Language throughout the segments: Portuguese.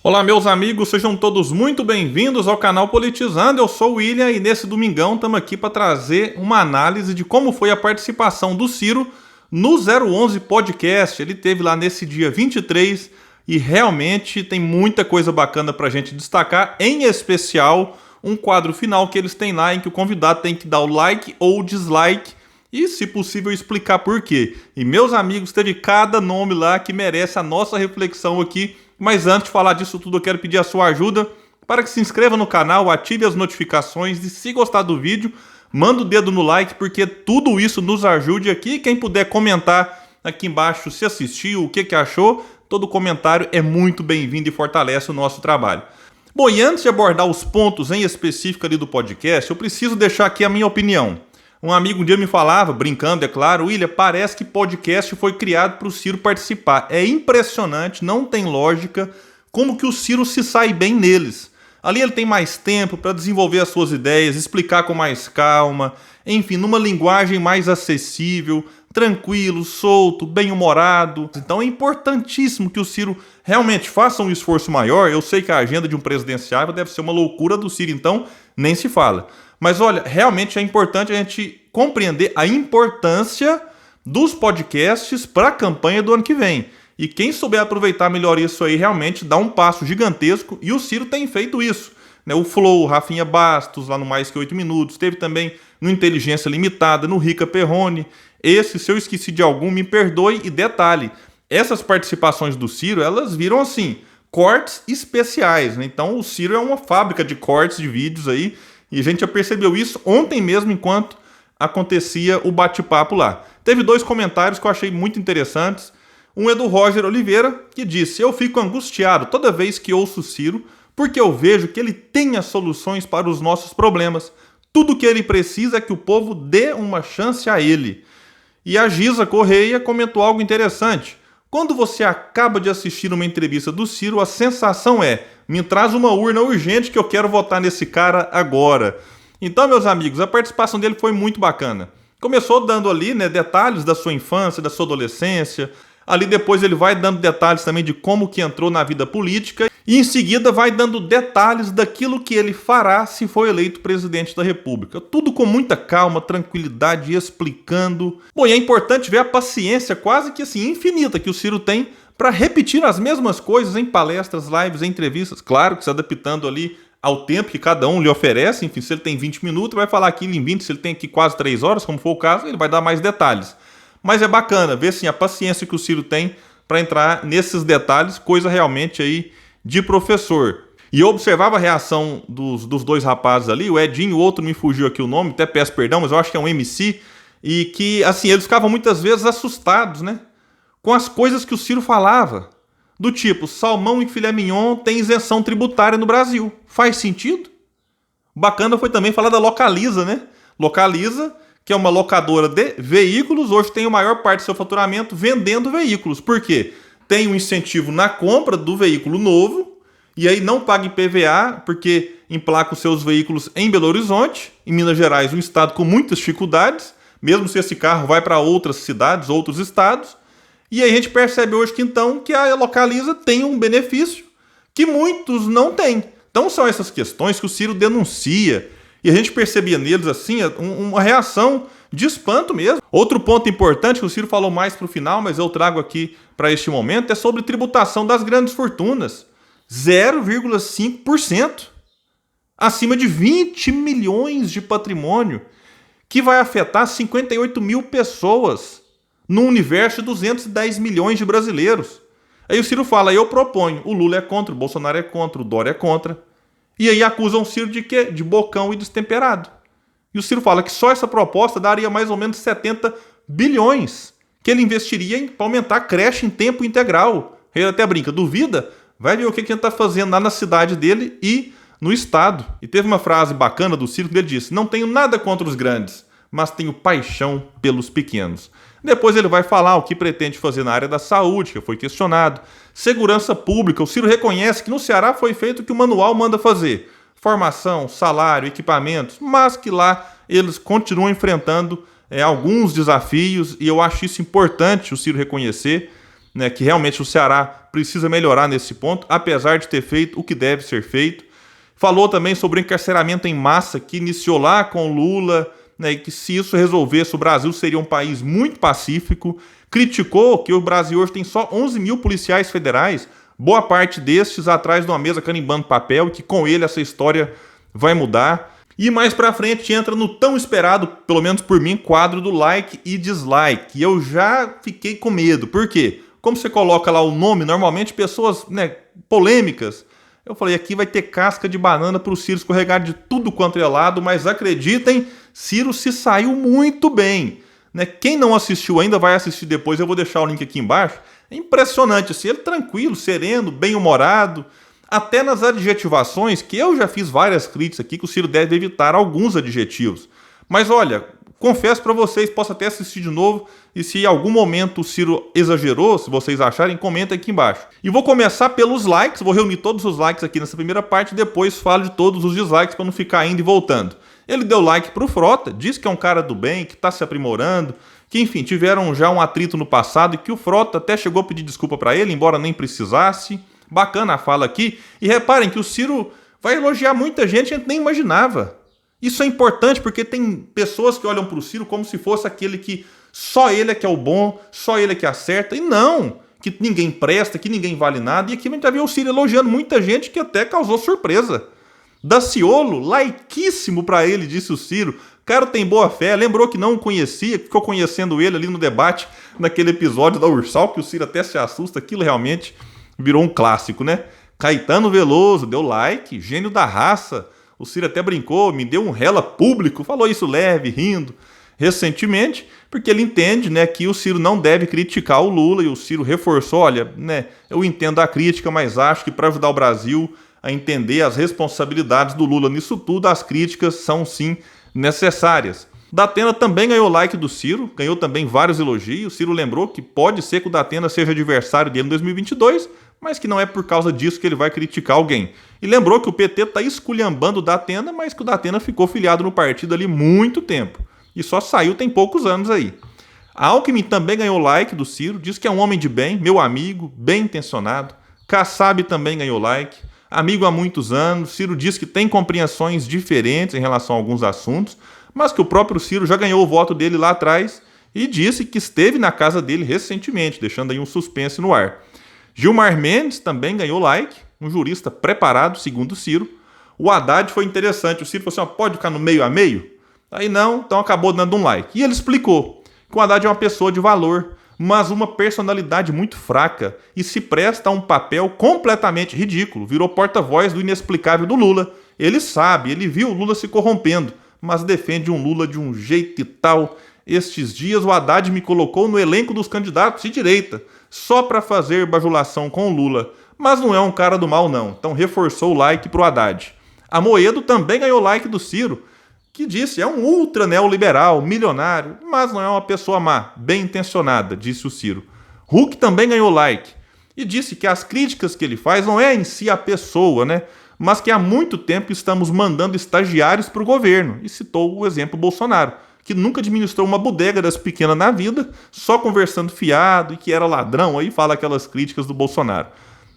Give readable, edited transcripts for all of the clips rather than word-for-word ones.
Olá, meus amigos, sejam todos muito bem-vindos ao canal Politizando. Eu sou o William e nesse domingão estamos aqui para trazer uma análise de como foi a participação do Ciro no 011 Podcast. Ele teve lá nesse dia 23 e realmente tem muita coisa bacana para a gente destacar, em especial um quadro final que eles têm lá em que o convidado tem que dar o like ou dislike e, se possível, explicar por quê. E, meus amigos, teve cada nome lá que merece a nossa reflexão aqui. Mas antes de falar disso tudo, eu quero pedir a sua ajuda para que se inscreva no canal, ative as notificações e, se gostar do vídeo, manda o dedo no like, porque tudo isso nos ajude aqui. Quem puder comentar aqui embaixo se assistiu, o que achou, todo comentário é muito bem-vindo e fortalece o nosso trabalho. Bom, e antes de abordar os pontos em específico ali do podcast, eu preciso deixar aqui a minha opinião. Um amigo um dia me falava, brincando, é claro, William, parece que podcast foi criado para o Ciro participar. É impressionante, não tem lógica como que o Ciro se sai bem neles. Ali ele tem mais tempo para desenvolver as suas ideias, explicar com mais calma, enfim, numa linguagem mais acessível, tranquilo, solto, bem-humorado. Então é importantíssimo que o Ciro realmente faça um esforço maior. Eu sei que a agenda de um presidenciável deve ser uma loucura do Ciro, então nem se fala. Mas olha, realmente é importante a gente compreender a importância dos podcasts para a campanha do ano que vem. E quem souber aproveitar melhor isso aí realmente dá um passo gigantesco e o Ciro tem feito isso. O Flow, Rafinha Bastos, lá no Mais Que 8 Minutos, teve também no Inteligência Limitada, no Rica Perrone. Esse, se eu esqueci de algum, me perdoe. E detalhe, essas participações do Ciro, elas viram assim, cortes especiais. Então o Ciro é uma fábrica de cortes de vídeos aí. E a gente já percebeu isso ontem mesmo, enquanto acontecia o bate-papo lá. Teve dois comentários que eu achei muito interessantes. Um é do Roger Oliveira, que disse: eu fico angustiado toda vez que ouço o Ciro, porque eu vejo que ele tem as soluções para os nossos problemas. Tudo que ele precisa é que o povo dê uma chance a ele. E a Giza Correia comentou algo interessante. Quando você acaba de assistir uma entrevista do Ciro, a sensação é: me traz uma urna urgente que eu quero votar nesse cara agora. Então, meus amigos, a participação dele foi muito bacana. Começou dando ali, detalhes da sua infância, da sua adolescência. Ali depois ele vai dando detalhes também de como que entrou na vida política. E em seguida vai dando detalhes daquilo que ele fará se for eleito presidente da República. Tudo com muita calma, tranquilidade, explicando. Bom, e é importante ver a paciência quase que assim infinita que o Ciro tem para repetir as mesmas coisas em palestras, lives, entrevistas. Claro que se adaptando ali ao tempo que cada um lhe oferece. Enfim, se ele tem 20 minutos, vai falar aquilo em 20. Se ele tem aqui quase 3 horas, como for o caso, ele vai dar mais detalhes. Mas é bacana ver assim, a paciência que o Ciro tem para entrar nesses detalhes, coisa realmente aí de professor. E eu observava a reação dos dois rapazes ali, o Edinho, o outro me fugiu aqui o nome, até peço perdão, mas eu acho que é um MC, e que assim, eles ficavam muitas vezes assustados, com as coisas que o Ciro falava. Do tipo, salmão e filé mignon tem isenção tributária no Brasil. Faz sentido? Bacana foi também falar da Localiza, Localiza, que é uma locadora de veículos, hoje tem a maior parte do seu faturamento vendendo veículos. Por quê? Tem um incentivo na compra do veículo novo, e aí não paga IPVA, porque emplaca os seus veículos em Belo Horizonte, em Minas Gerais, um estado com muitas dificuldades, mesmo se esse carro vai para outras cidades, outros estados. E aí a gente percebe hoje que então que a Localiza tem um benefício que muitos não têm. Então são essas questões que o Ciro denuncia, e a gente percebia neles assim uma reação de espanto mesmo. Outro ponto importante que o Ciro falou mais para o final, mas eu trago aqui para este momento, é sobre tributação das grandes fortunas. 0,5%. Acima de 20 milhões de patrimônio, que vai afetar 58 mil pessoas no universo de 210 milhões de brasileiros. Aí o Ciro fala: eu proponho. O Lula é contra, o Bolsonaro é contra, o Dória é contra. E aí acusam o Ciro de quê? De bocão e destemperado. E o Ciro fala que só essa proposta daria mais ou menos 70 bilhões que ele investiria para aumentar a creche em tempo integral. Ele até brinca: duvida? Vai ver o que ele está fazendo lá na cidade dele e no estado. E teve uma frase bacana do Ciro que ele disse: não tenho nada contra os grandes, mas tenho paixão pelos pequenos. Depois ele vai falar o que pretende fazer na área da saúde, que foi questionado. Segurança pública, o Ciro reconhece que no Ceará foi feito o que o manual manda fazer. Formação, salário, equipamentos, mas que lá eles continuam enfrentando alguns desafios, e eu acho isso importante o Ciro reconhecer, que realmente o Ceará precisa melhorar nesse ponto, apesar de ter feito o que deve ser feito. Falou também sobre o encarceramento em massa que iniciou lá com Lula, né, e que se isso resolvesse, o Brasil seria um país muito pacífico. Criticou que o Brasil hoje tem só 11 mil policiais federais, boa parte destes atrás de uma mesa carimbando papel, e que com ele essa história vai mudar. E mais pra frente entra no tão esperado, pelo menos por mim, quadro do like e dislike. E eu já fiquei com medo. Por quê? Como você coloca lá o nome, normalmente pessoas, né, polêmicas, eu falei, aqui vai ter casca de banana pro Ciro escorregar de tudo quanto é lado, mas acreditem, Ciro se saiu muito bem. Né? Quem não assistiu ainda vai assistir depois, eu vou deixar o link aqui embaixo. É impressionante, assim, ele tranquilo, sereno, bem-humorado, até nas adjetivações, que eu já fiz várias críticas aqui, que o Ciro deve evitar alguns adjetivos. Mas olha, confesso para vocês, posso até assistir de novo, e se em algum momento o Ciro exagerou, se vocês acharem, comenta aqui embaixo. E vou começar pelos likes, vou reunir todos os likes aqui nessa primeira parte, e depois falo de todos os dislikes para não ficar indo e voltando. Ele deu like pro Frota, disse que é um cara do bem, que está se aprimorando, que enfim, tiveram já um atrito no passado e que o Frota até chegou a pedir desculpa para ele, embora nem precisasse. Bacana a fala aqui. E reparem que o Ciro vai elogiar muita gente, a gente nem imaginava. Isso é importante porque tem pessoas que olham para o Ciro como se fosse aquele que só ele é que é o bom, só ele é que acerta. E não, que ninguém presta, que ninguém vale nada. E aqui a gente já viu o Ciro elogiando muita gente que até causou surpresa. Daciolo, laiquíssimo para ele, disse o Ciro. O cara tem boa fé, lembrou que não o conhecia, ficou conhecendo ele ali no debate, naquele episódio da Ursal, que o Ciro até se assusta. Aquilo realmente virou um clássico, né? Caetano Veloso deu like, gênio da raça. O Ciro até brincou, me deu um rela público, falou isso leve, rindo, recentemente, porque ele entende, né, que o Ciro não deve criticar o Lula, e o Ciro reforçou, olha, né, eu entendo a crítica, mas acho que para ajudar o Brasil a entender as responsabilidades do Lula nisso tudo, as críticas são sim necessárias. Datena também ganhou like do Ciro, ganhou também vários elogios. O Ciro lembrou que pode ser que o Datena seja adversário dele em 2022, mas que não é por causa disso que ele vai criticar alguém. E lembrou que o PT está esculhambando o Datena, mas que o Datena ficou filiado no partido ali muito tempo. E só saiu tem poucos anos aí. A Alckmin também ganhou like do Ciro, diz que é um homem de bem, meu amigo, bem intencionado. Kassab também ganhou like. Amigo há muitos anos, Ciro diz que tem compreensões diferentes em relação a alguns assuntos, mas que o próprio Ciro já ganhou o voto dele lá atrás e disse que esteve na casa dele recentemente, deixando aí um suspense no ar. Gilmar Mendes também ganhou like, um jurista preparado, segundo o Ciro. O Haddad foi interessante, o Ciro falou assim, pode ficar no meio a meio? Aí não, então acabou dando um like. E ele explicou que o Haddad é uma pessoa de valor, mas uma personalidade muito fraca e se presta a um papel completamente ridículo. Virou porta-voz do inexplicável do Lula. Ele sabe, ele viu o Lula se corrompendo, mas defende um Lula de um jeito e tal. Estes dias o Haddad me colocou no elenco dos candidatos de direita, só para fazer bajulação com o Lula. Mas não é um cara do mal não, então reforçou o like pro Haddad. Amoedo também ganhou like do Ciro, que disse, é um ultra neoliberal, milionário, mas não é uma pessoa má, bem intencionada, disse o Ciro. Huck também ganhou like e disse que as críticas que ele faz não é em si a pessoa, né? Mas que há muito tempo estamos mandando estagiários para o governo. E citou o exemplo Bolsonaro, que nunca administrou uma bodega das pequenas na vida, só conversando fiado e que era ladrão, aí fala aquelas críticas do Bolsonaro.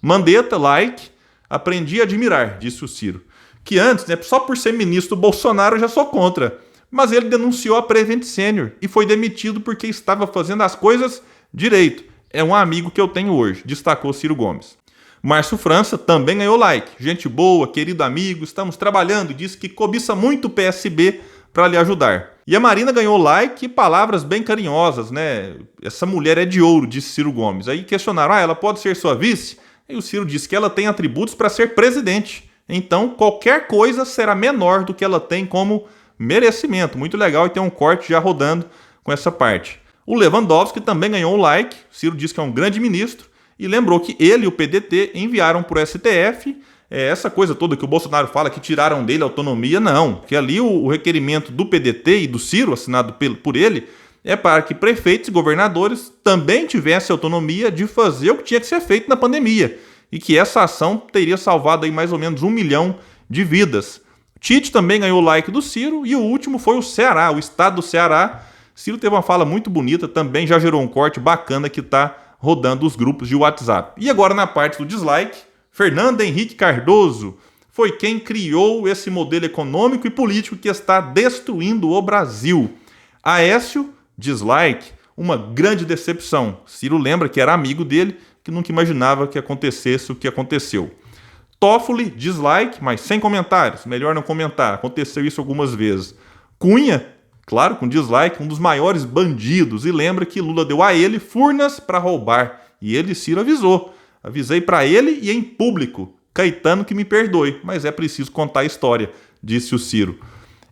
Mandetta, like, aprendi a admirar, disse o Ciro. Que antes, né, só por ser ministro do Bolsonaro, eu já sou contra. Mas ele denunciou a Prevent Senior e foi demitido porque estava fazendo as coisas direito. É um amigo que eu tenho hoje, destacou Ciro Gomes. Márcio França também ganhou like. Gente boa, querido amigo, estamos trabalhando. Disse que cobiça muito o PSB para lhe ajudar. E a Marina ganhou like e palavras bem carinhosas, né? Essa mulher é de ouro, disse Ciro Gomes. Aí questionaram, ela pode ser sua vice? E o Ciro disse que ela tem atributos para ser presidente. Então, qualquer coisa será menor do que ela tem como merecimento. Muito legal, e tem um corte já rodando com essa parte. O Lewandowski também ganhou um like. Ciro diz que é um grande ministro e lembrou que ele e o PDT enviaram para o STF essa coisa toda que o Bolsonaro fala que tiraram dele a autonomia. Não, que ali o requerimento do PDT e do Ciro, assinado por ele, é para que prefeitos e governadores também tivessem autonomia de fazer o que tinha que ser feito na pandemia. E que essa ação teria salvado aí mais ou menos 1 milhão de vidas. Tite também ganhou o like do Ciro. E o último foi o Ceará, o estado do Ceará. Ciro teve uma fala muito bonita, também já gerou um corte bacana que está rodando os grupos de WhatsApp. E agora na parte do dislike, Fernando Henrique Cardoso foi quem criou esse modelo econômico e político que está destruindo o Brasil. Aécio, dislike, uma grande decepção. Ciro lembra que era amigo dele, que nunca imaginava que acontecesse o que aconteceu. Toffoli, dislike, mas sem comentários. Melhor não comentar, aconteceu isso algumas vezes. Cunha, claro, com dislike, um dos maiores bandidos. E lembra que Lula deu a ele furnas para roubar. E ele, Ciro, avisou. Avisei para ele e em público. Caetano que me perdoe, mas é preciso contar a história, disse o Ciro.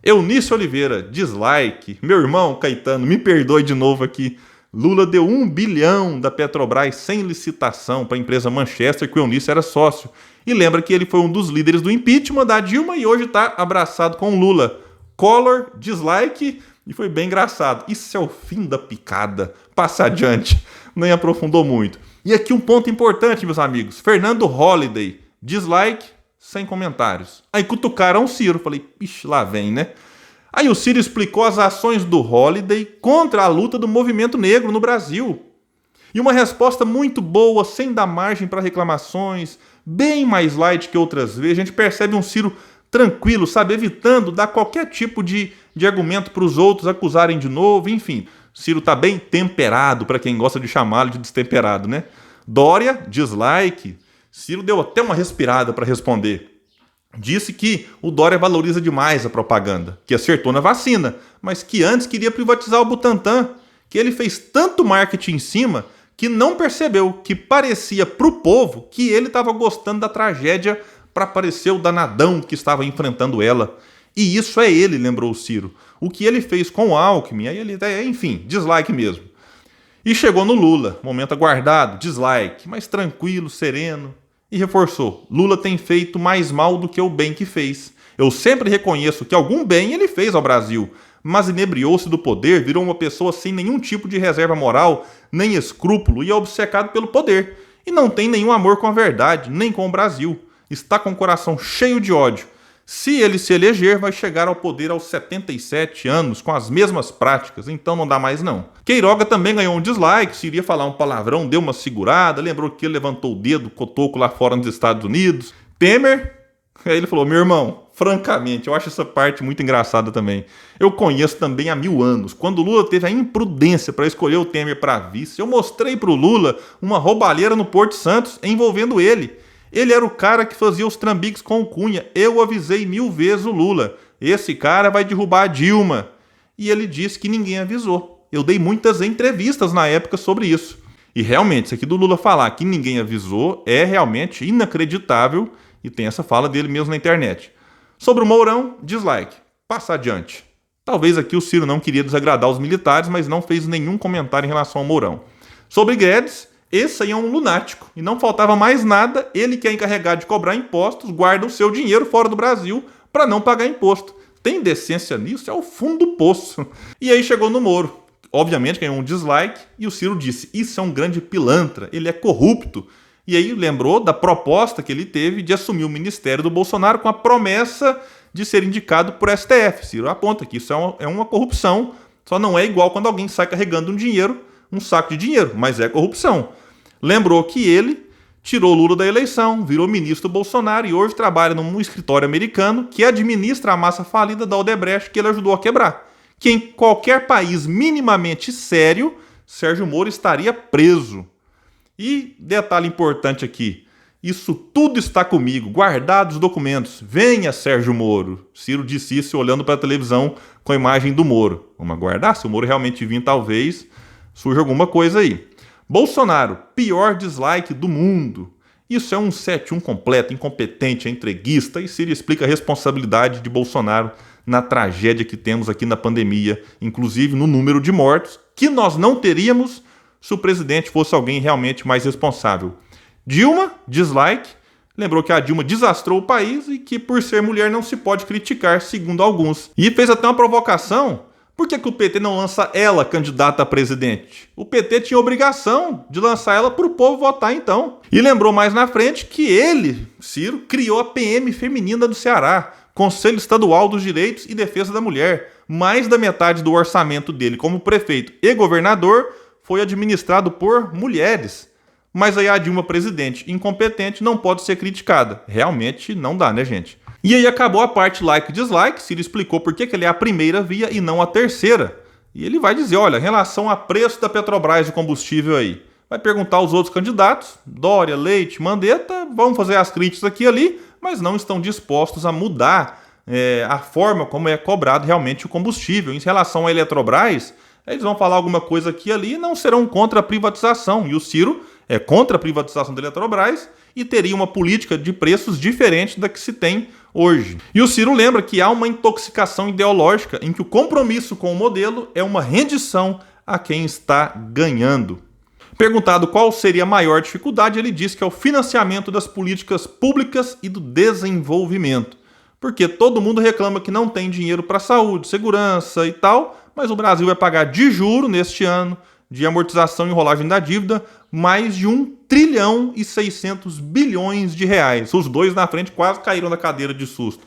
Eunice Oliveira, dislike. Meu irmão Caetano, me perdoe de novo aqui. Lula deu 1 bilhão da Petrobras sem licitação para a empresa Manchester, que o Eunice era sócio. E lembra que ele foi um dos líderes do impeachment da Dilma e hoje está abraçado com o Lula. Collor, dislike, e foi bem engraçado. Isso é o fim da picada. Passa adiante. Nem aprofundou muito. E aqui um ponto importante, meus amigos. Fernando Holliday, dislike, sem comentários. Aí cutucaram o Ciro. Falei, ixi, lá vem, né? Aí o Ciro explicou as ações do Holliday contra a luta do movimento negro no Brasil. E uma resposta muito boa, sem dar margem para reclamações, bem mais light que outras vezes. A gente percebe um Ciro tranquilo, sabe? Evitando dar qualquer tipo de argumento para os outros acusarem de novo, enfim. Ciro está bem temperado, para quem gosta de chamá-lo de destemperado, né? Dória, dislike. Ciro deu até uma respirada para responder. Disse que o Dória valoriza demais a propaganda, que acertou na vacina, mas que antes queria privatizar o Butantan, que ele fez tanto marketing em cima que não percebeu que parecia para o povo que ele estava gostando da tragédia para parecer o danadão que estava enfrentando ela. E isso é ele, lembrou o Ciro. O que ele fez com o Alckmin, aí ele, enfim, dislike mesmo. E chegou no Lula, momento aguardado, dislike, mas tranquilo, sereno. E reforçou, Lula tem feito mais mal do que o bem que fez. Eu sempre reconheço que algum bem ele fez ao Brasil, mas inebriou-se do poder, virou uma pessoa sem nenhum tipo de reserva moral, nem escrúpulo e é obcecado pelo poder. E não tem nenhum amor com a verdade, nem com o Brasil. Está com o coração cheio de ódio. Se ele se eleger, vai chegar ao poder aos 77 anos, com as mesmas práticas, então não dá mais não. Queiroga também ganhou um dislike, se iria falar um palavrão, deu uma segurada, lembrou que ele levantou o dedo, cotoco lá fora nos Estados Unidos. Temer, aí ele falou, meu irmão, francamente, eu acho essa parte muito engraçada também. Eu conheço também há 1000 anos, quando o Lula teve a imprudência para escolher o Temer para vice, eu mostrei para o Lula uma roubalheira no Porto Santos envolvendo ele. Ele era o cara que fazia os trambiques com o Cunha. Eu avisei 1000 vezes o Lula. Esse cara vai derrubar a Dilma. E ele disse que ninguém avisou. Eu dei muitas entrevistas na época sobre isso. E realmente, isso aqui do Lula falar que ninguém avisou é realmente inacreditável. E tem essa fala dele mesmo na internet. Sobre o Mourão, dislike. Passa adiante. Talvez aqui o Ciro não queria desagradar os militares, mas não fez nenhum comentário em relação ao Mourão. Sobre Guedes, esse aí é um lunático. E não faltava mais nada, ele que é encarregado de cobrar impostos, guarda o seu dinheiro fora do Brasil para não pagar imposto. Tem decência nisso? É o fundo do poço. E aí chegou no Moro. Obviamente ganhou um dislike e o Ciro disse, isso é um grande pilantra, ele é corrupto. E aí lembrou da proposta que ele teve de assumir o ministério do Bolsonaro com a promessa de ser indicado por STF. Ciro aponta que isso é uma corrupção, só não é igual quando alguém sai carregando um saco de dinheiro, mas é corrupção. Lembrou que ele tirou Lula da eleição, virou ministro do Bolsonaro e hoje trabalha num escritório americano que administra a massa falida da Odebrecht que ele ajudou a quebrar. Que em qualquer país minimamente sério, Sérgio Moro estaria preso. E detalhe importante aqui, isso tudo está comigo, guardados os documentos. Venha, Sérgio Moro. Ciro disse isso olhando para a televisão com a imagem do Moro. Vamos aguardar, se o Moro realmente vir, talvez surja alguma coisa aí. Bolsonaro, pior dislike do mundo. Isso é um 7-1 completo, incompetente, entreguista, e Ciro explica a responsabilidade de Bolsonaro na tragédia que temos aqui na pandemia, inclusive no número de mortos, que nós não teríamos se o presidente fosse alguém realmente mais responsável. Dilma, dislike, lembrou que a Dilma desastrou o país e que por ser mulher não se pode criticar, segundo alguns. E fez até uma provocação. Por que o PT não lança ela candidata a presidente? O PT tinha obrigação de lançar ela para o povo votar então. E lembrou mais na frente que ele, Ciro, criou a PM feminina do Ceará, Conselho Estadual dos Direitos e Defesa da Mulher. Mais da metade do orçamento dele como prefeito e governador foi administrado por mulheres. Mas aí a Dilma, presidente incompetente, não pode ser criticada. Realmente não dá, né, gente? E aí acabou a parte like e dislike. Ciro explicou por que ele é a primeira via e não a terceira. E ele vai dizer, olha, em relação a preço da Petrobras de combustível aí, vai perguntar aos outros candidatos, Dória, Leite, Mandetta, vão fazer as críticas aqui e ali, mas não estão dispostos a mudar a forma como é cobrado realmente o combustível. Em relação à Eletrobras, eles vão falar alguma coisa aqui e ali e não serão contra a privatização. E o Ciro é contra a privatização da Eletrobras e teria uma política de preços diferente da que se tem hoje. E o Ciro lembra que há uma intoxicação ideológica em que o compromisso com o modelo é uma rendição a quem está ganhando. Perguntado qual seria a maior dificuldade, ele diz que é o financiamento das políticas públicas e do desenvolvimento. Porque todo mundo reclama que não tem dinheiro para saúde, segurança e tal, mas o Brasil vai pagar de juro neste ano, de amortização e enrolagem da dívida, mais de 1 trilhão e 600 bilhões de reais. Os dois na frente quase caíram da cadeira de susto.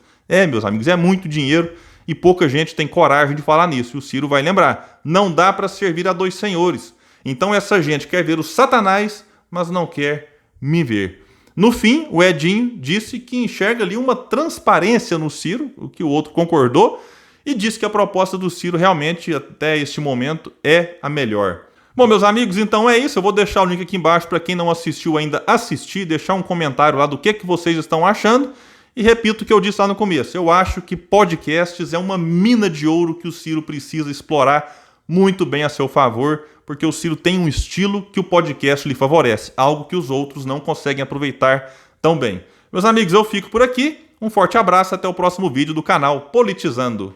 Meus amigos, é muito dinheiro e pouca gente tem coragem de falar nisso. E o Ciro vai lembrar, não dá para servir a dois senhores. Então essa gente quer ver o Satanás, mas não quer me ver. No fim, o Edinho disse que enxerga ali uma transparência no Ciro, o que o outro concordou, e disse que a proposta do Ciro realmente, até este momento, é a melhor. Bom, meus amigos, então é isso. Eu vou deixar o link aqui embaixo para quem não assistiu ainda assistir, deixar um comentário lá do que vocês estão achando. E repito o que eu disse lá no começo. Eu acho que podcasts é uma mina de ouro que o Ciro precisa explorar muito bem a seu favor, porque o Ciro tem um estilo que o podcast lhe favorece, algo que os outros não conseguem aproveitar tão bem. Meus amigos, eu fico por aqui. Um forte abraço, até o próximo vídeo do canal Politizando.